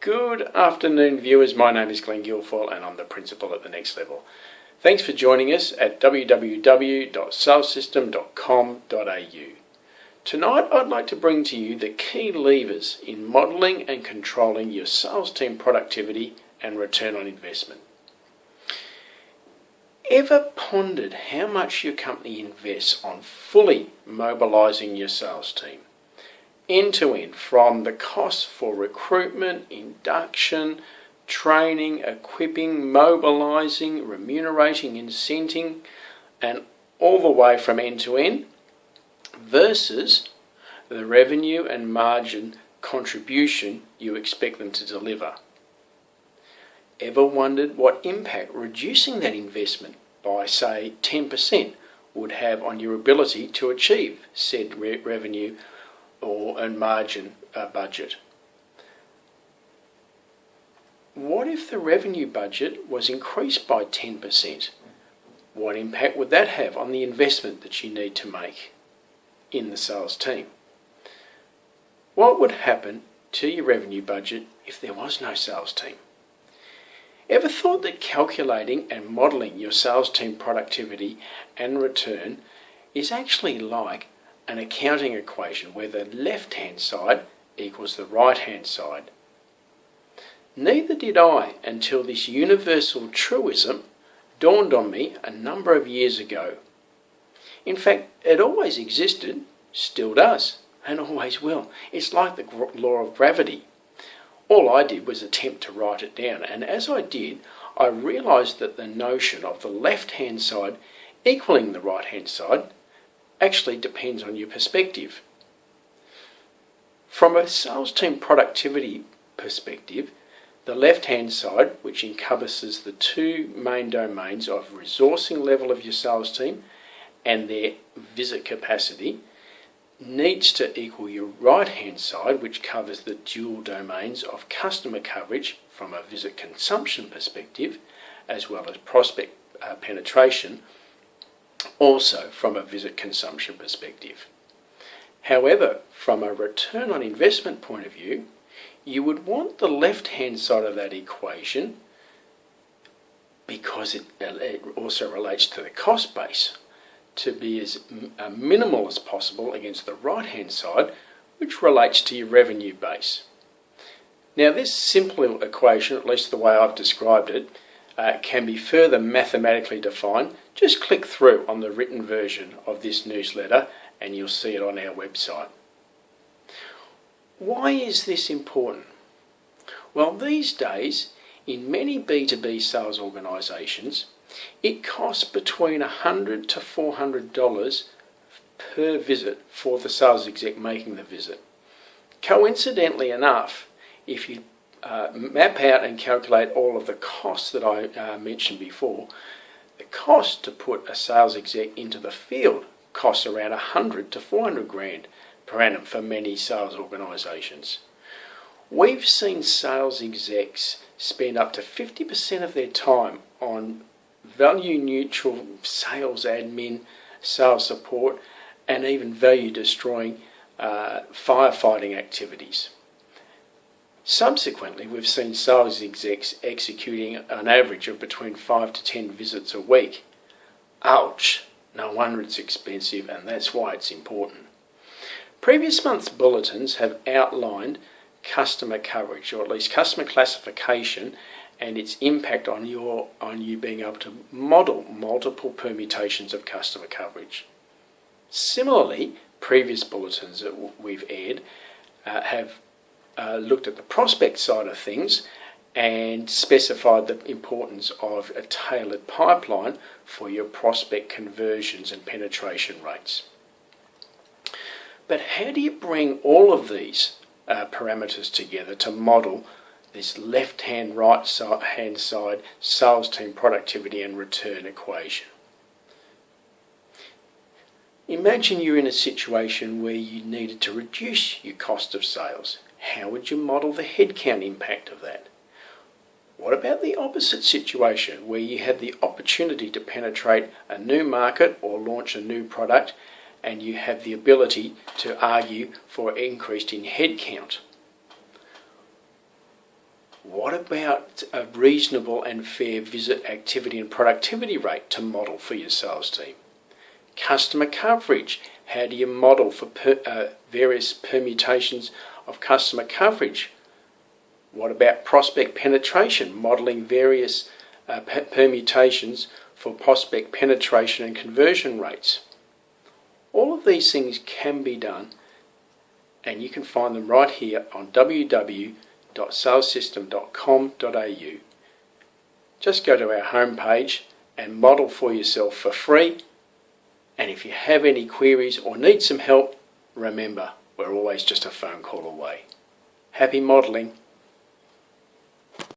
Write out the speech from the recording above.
Good afternoon, viewers. My name is Glenn Guilfoyle and I'm the Principal at the Next Level. Thanks for joining us at www.salessystem.com.au. Tonight I'd like to bring to you the key levers in modelling and controlling your sales team productivity and return on investment. Ever pondered how much your company invests on fully mobilising your sales team? End to end, from the cost for recruitment, induction, training, equipping, mobilising, remunerating, incenting, and all the way from end to end, versus the revenue and margin contribution you expect them to deliver. Ever wondered what impact reducing that investment by, say, 10% would have on your ability to achieve said revenue and margin budget? What if the revenue budget was increased by 10%? What impact would that have on the investment that you need to make in the sales team? What would happen to your revenue budget if there was no sales team? Ever thought that calculating and modelling your sales team productivity and return is actually like an accounting equation where the left-hand side equals the right-hand side? Neither did I until this universal truism dawned on me a number of years ago. In fact, it always existed, still does, and always will. It's like the law of gravity. All I did was attempt to write it down, and as I did, I realised that the notion of the left-hand side equaling the right-hand side actually depends on your perspective. From a sales team productivity perspective, the left-hand side, which encompasses the two main domains of resourcing level of your sales team and their visit capacity, needs to equal your right-hand side, which covers the dual domains of customer coverage from a visit consumption perspective, as well as prospect penetration, also from a visit consumption perspective. However, from a return on investment point of view, you would want the left-hand side of that equation, because it also relates to the cost base, to be as minimal as possible against the right-hand side, which relates to your revenue base. Now, this simple equation, at least the way I've described it, can be further mathematically defined. Just click through on the written version of this newsletter and you'll see it on our website. Why is this important? Well, these days, in many B2B sales organisations, it costs between $100 to $400 per visit for the sales exec making the visit. Coincidentally enough, if you map out and calculate all of the costs that I mentioned before, the cost to put a sales exec into the field costs around $100 to $400,000 per annum for many sales organisations. We've seen sales execs spend up to 50% of their time on value neutral sales admin, sales support, and even value destroying firefighting activities. Subsequently, we've seen sales execs executing an average of between 5 to 10 visits a week. Ouch! No wonder it's expensive, and that's why it's important. Previous month's bulletins have outlined customer coverage, or at least customer classification, and its impact on you being able to model multiple permutations of customer coverage. Similarly, previous bulletins that we've aired have looked at the prospect side of things and specified the importance of a tailored pipeline for your prospect conversions and penetration rates. But how do you bring all of these parameters together to model this left-hand, right-hand side sales team productivity and return equation? Imagine you're in a situation where you needed to reduce your cost of sales. How would you model the headcount impact of that? What about the opposite situation where you had the opportunity to penetrate a new market or launch a new product and you have the ability to argue for increase in headcount? What about a reasonable and fair visit activity and productivity rate to model for your sales team? Customer coverage. How do you model for various permutations of customer coverage? What about prospect penetration? Modelling various permutations for prospect penetration and conversion rates. All of these things can be done, and you can find them right here on www.salessystem.com.au. Just go to our homepage and model for yourself for free. And if you have any queries or need some help, remember, we're always just a phone call away. Happy modelling.